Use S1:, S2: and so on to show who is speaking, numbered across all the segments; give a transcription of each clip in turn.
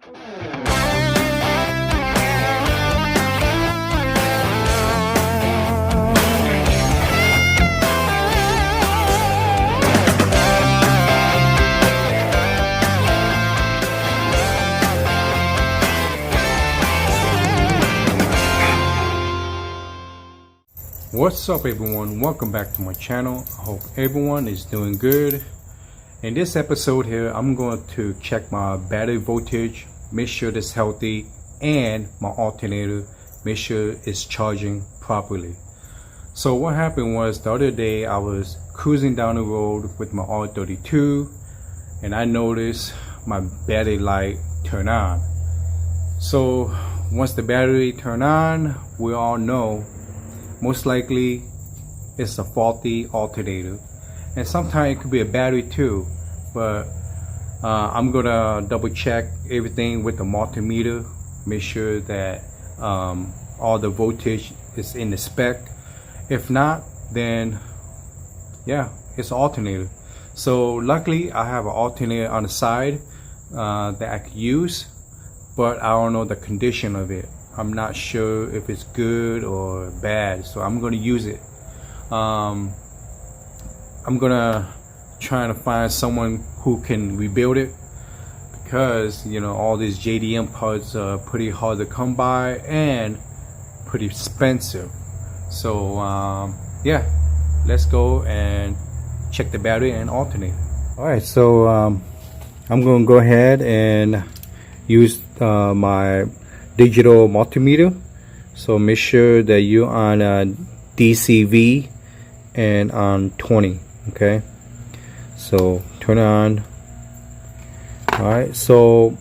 S1: What's up everyone, welcome back to my channel. I hope everyone is doing good. In this episode here, I'm going to check my battery voltage, make sure it's healthy, and my alternator, make sure it's charging properly. So what happened was, the other day I was cruising down the road with my R32 and I noticed my battery light turn on. So once the battery turn on, we all know most likely it's a faulty alternator, and sometimes it could be a battery too, but I'm gonna double check everything with the multimeter, make sure that all the voltage is in the spec. If not, then yeah, it's an alternator. So luckily I have an alternator on the side that I could use, but I don't know the condition of it. I'm not sure if it's good or bad, so I'm gonna use it. I'm gonna try to find someone who can rebuild it, because you know all these JDM parts are pretty hard to come by and pretty expensive. So yeah, let's go and check the battery and alternator. Alright, so I'm gonna go ahead and use my digital multimeter. So make sure that you're on DCV and on 20. Okay, so turn it on. All right, so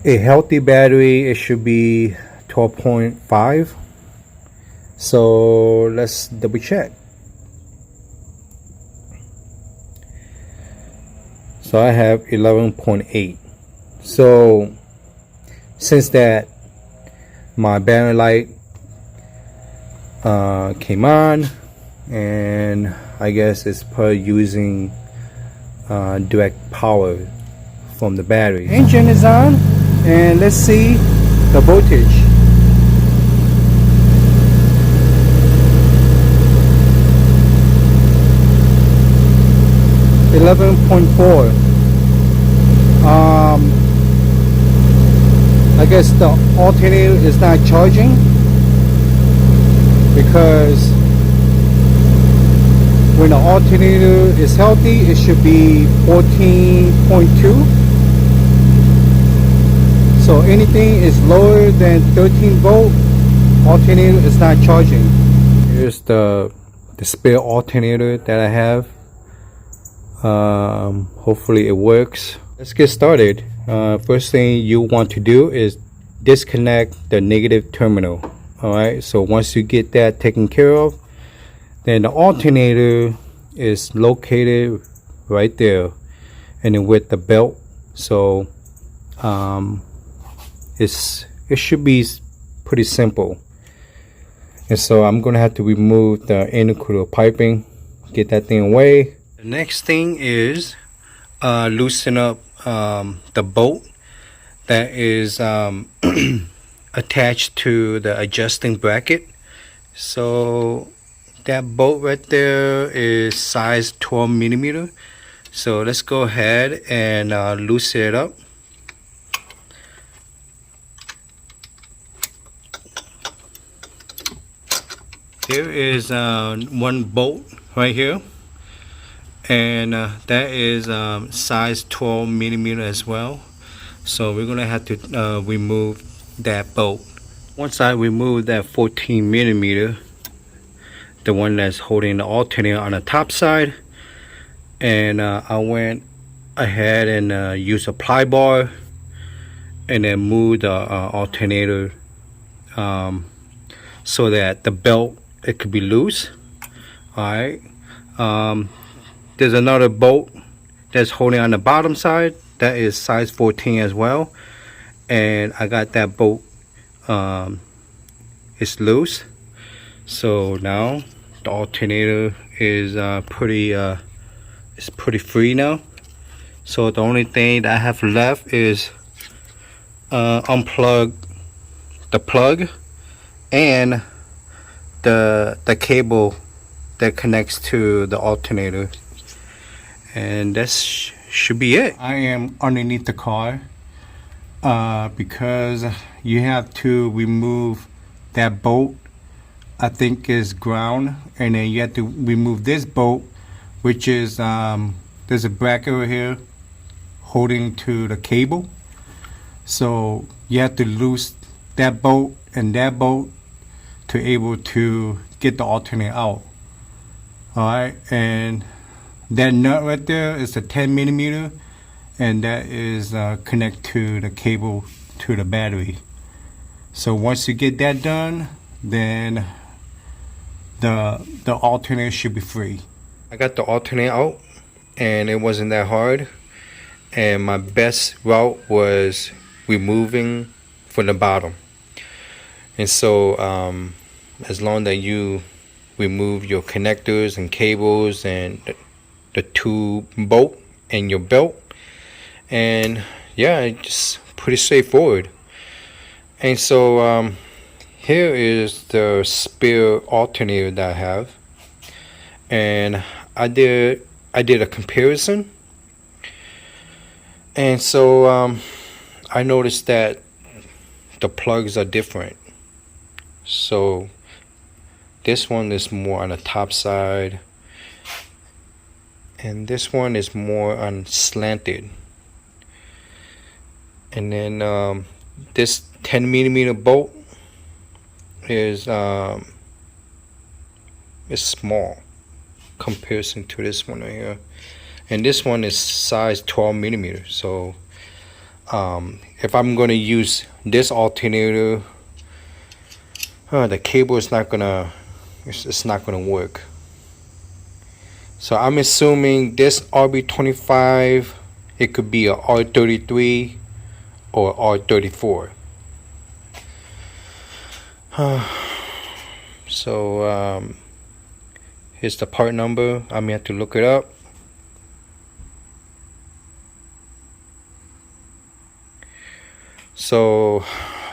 S1: a healthy battery, it should be 12.5. So let's double check. So I have 11.8. so since that my battery light came on, and I guess it's per using direct power from the battery. Engine is on, and let's see the voltage. .4. I guess the alternator is not charging, because when the alternator is healthy, it should be 14.2. So anything is lower than 13 volt, alternator is not charging. Here's the spare alternator that I have. Hopefully it works. Let's get started. First thing you want to do is disconnect the negative terminal. Alright, so once you get that taken care of, then the alternator is located right there, and then with the belt. So it should be pretty simple. And so I'm gonna have to remove the intercooler piping, get that thing away. The next thing is loosen up the bolt that is attached to the adjusting bracket. So that bolt right there is size 12 millimeter. So let's go ahead and loosen it up. Here is one bolt right here, and that is size 12 millimeter as well. So we're gonna have to remove that bolt. Once I remove that 14 millimeter, the one that's holding the alternator on the top side, and I went ahead and used a ply bar and then moved the alternator so that the belt, it could be loose. Alright, there's another bolt that's holding on the bottom side that is size 14 as well, and I got that bolt, it's loose. So now the alternator is pretty free now. So the only thing that I have left is unplug the plug and the cable that connects to the alternator, and that should be it. I am underneath the car because you have to remove that bolt, I think is ground, and then you have to remove this bolt, which is there's a bracket over here holding to the cable. So you have to loose that bolt and that bolt to able to get the alternator out. Alright, and that nut right there is a 10 millimeter, and that is connect to the cable to the battery. So once you get that done, then the alternator should be free. I got the alternator out and it wasn't that hard, and my best route was removing from the bottom. And so as long that you remove your connectors and cables and the tube bolt and your belt, and yeah, it's just pretty straightforward. And so here is the spare alternator that I have, and I did a comparison. And so I noticed that the plugs are different. So this one is more on the top side, and this one is more on slanted. And then this 10 millimeter bolt is small comparison to this one right here, and this one is size 12 millimeter. So if I'm going to use this alternator, the cable is not gonna, it's not gonna work. So I'm assuming this RB25, it could be a R33 or R34. So here's the part number. I may have to look it up. So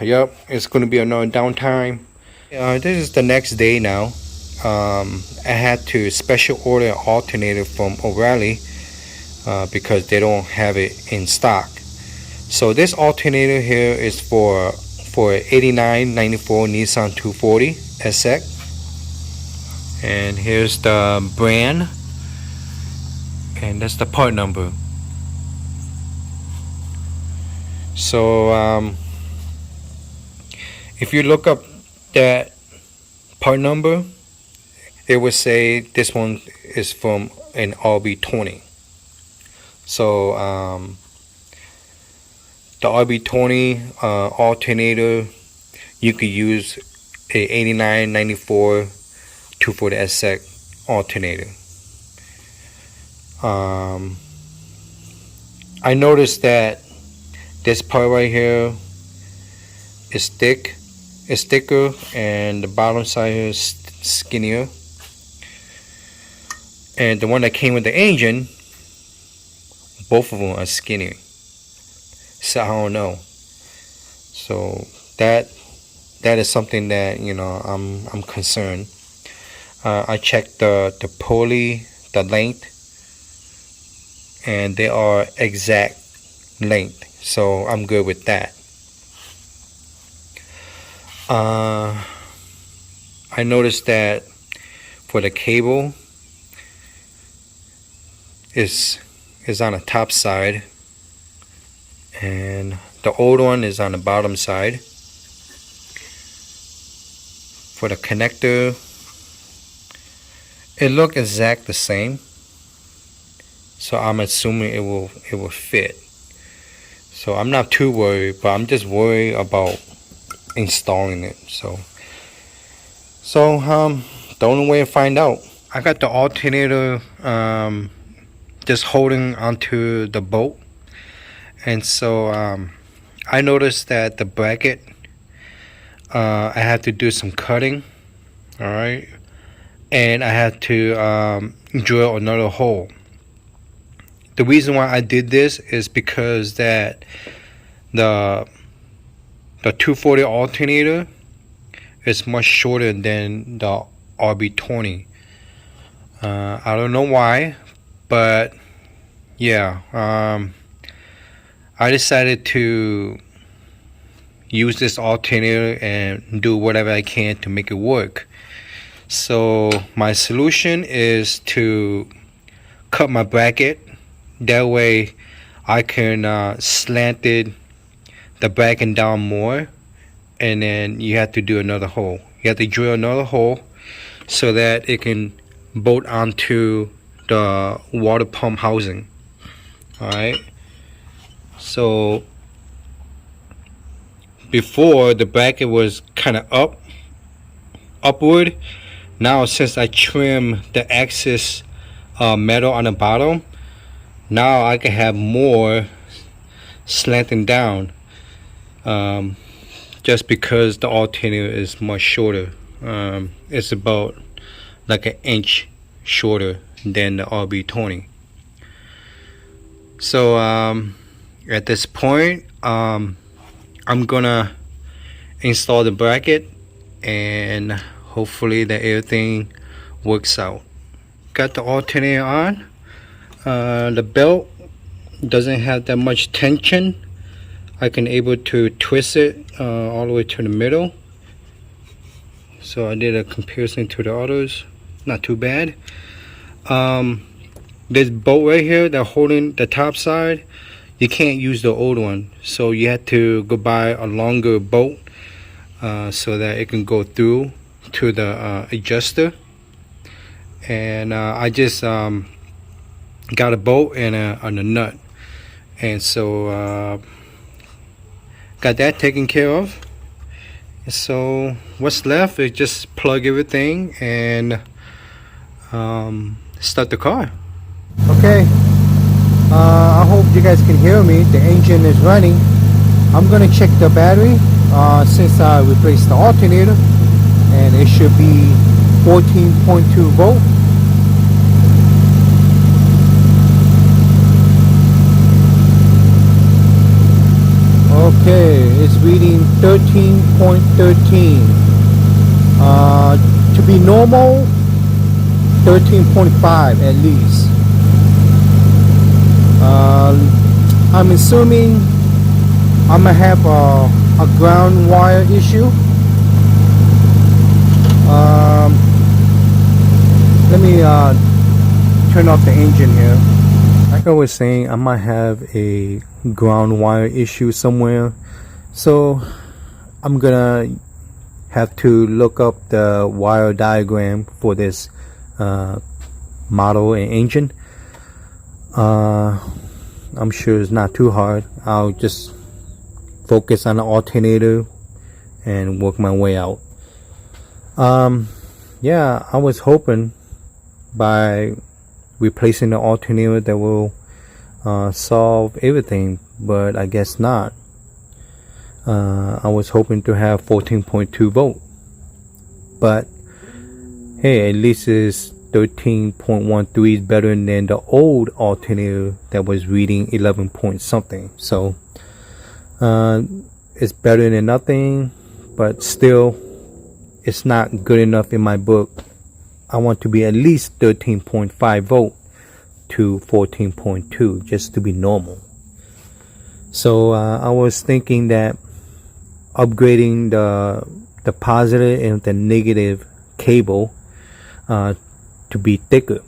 S1: yep, it's going to be another downtime. This is the next day now. I had to special order an alternator from O'Reilly because they don't have it in stock. So this alternator here is for 8994 Nissan 240 SX, and here's the brand, and that's the part number. So if you look up that part number, it would say this one is from an RB20. So the RB20 alternator, you could use a 8994 240 SX alternator. I noticed that this part right here is thicker, and the bottom side is skinnier. And the one that came with the engine, both of them are skinnier. So I don't know. So that is something that, you know, I'm concerned. I checked the pulley, the length, and they are exact length. So I'm good with that. I noticed that for the cable is on the top side, and the old one is on the bottom side. For the connector, it looked exact the same, so I'm assuming it will fit. So I'm not too worried, but I'm just worried about installing it. So the only way to find out, I got the alternator just holding onto the bolt, and so I noticed that the bracket, I had to do some cutting, all right, and I had to drill another hole. the reason why I did this is because that the 240 alternator is much shorter than the RB20. I don't know why, but yeah, I decided to use this alternator and do whatever I can to make it work. So my solution is to cut my bracket. That way I can slant it, the bracket down more, and then you have to do another hole. You have to drill another hole so that it can bolt onto the water pump housing. Alright, so before the bracket was kind of upward. Now since I trim the excess metal on the bottom, now I can have more slanting down, just because the alternator is much shorter. It's about like an inch shorter than the RB20. So at this point, I'm gonna install the bracket and hopefully that everything works out. Got the alternator on. The belt doesn't have that much tension. I can able to twist it all the way to the middle. So I did a comparison to the others. Not too bad. This bolt right here that holding the top side, you can't use the old one, so you have to go buy a longer bolt so that it can go through to the adjuster. And I just got a bolt and a nut, and so got that taken care of. So what's left is just plug everything and start the car. Okay, I hope you guys can hear me. The engine is running. I'm gonna check the battery since I replaced the alternator, and it should be 14.2 volt. Okay, it's reading 13.13. To be normal, 13.5 at least. I'm assuming I'm gonna have a ground wire issue. Let me turn off the engine here. Like I was saying, I might have a ground wire issue somewhere, so I'm gonna have to look up the wire diagram for this model and engine. I'm sure it's not too hard. I'll just focus on the alternator and work my way out. Yeah, I was hoping by replacing the alternator that will solve everything, but I guess not. I was hoping to have 14.2 volt, but hey, at least it's 13.13 is better than the old alternator that was reading 11 point something. So it's better than nothing, but still it's not good enough in my book. I want to be at least 13.5 volt to 14.2 just to be normal. So I was thinking that upgrading the positive and the negative cable to be thicker,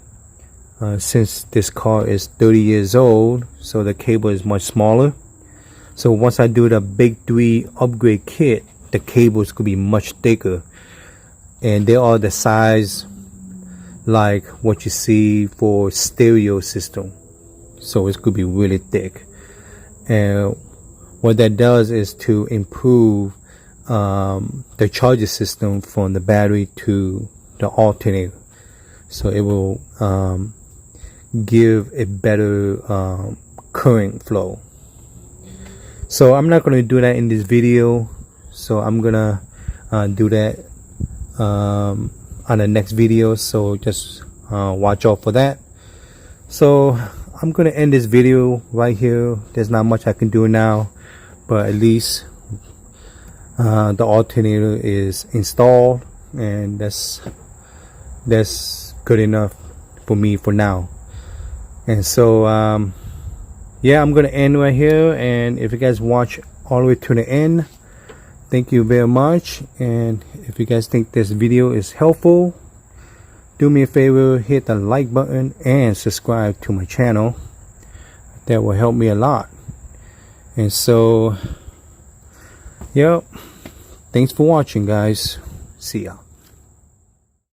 S1: since this car is 30 years old, so the cable is much smaller. So once I do the big 3 upgrade kit, the cables could be much thicker, and they are the size like what you see for stereo system, so it could be really thick. And what that does is to improve the charger system from the battery to the alternator, so it will give a better current flow. So I'm not going to do that in this video, so I'm gonna do that on the next video, so just watch out for that. So I'm gonna end this video right here. There's not much I can do now, but at least the alternator is installed, and that's good enough for me for now. And so yeah, I'm gonna end right here. And if you guys watch all the way to the end, thank you very much. And if you guys think this video is helpful, do me a favor, hit the like button and subscribe to my channel. That will help me a lot. And so, yep, thanks for watching, guys. See ya.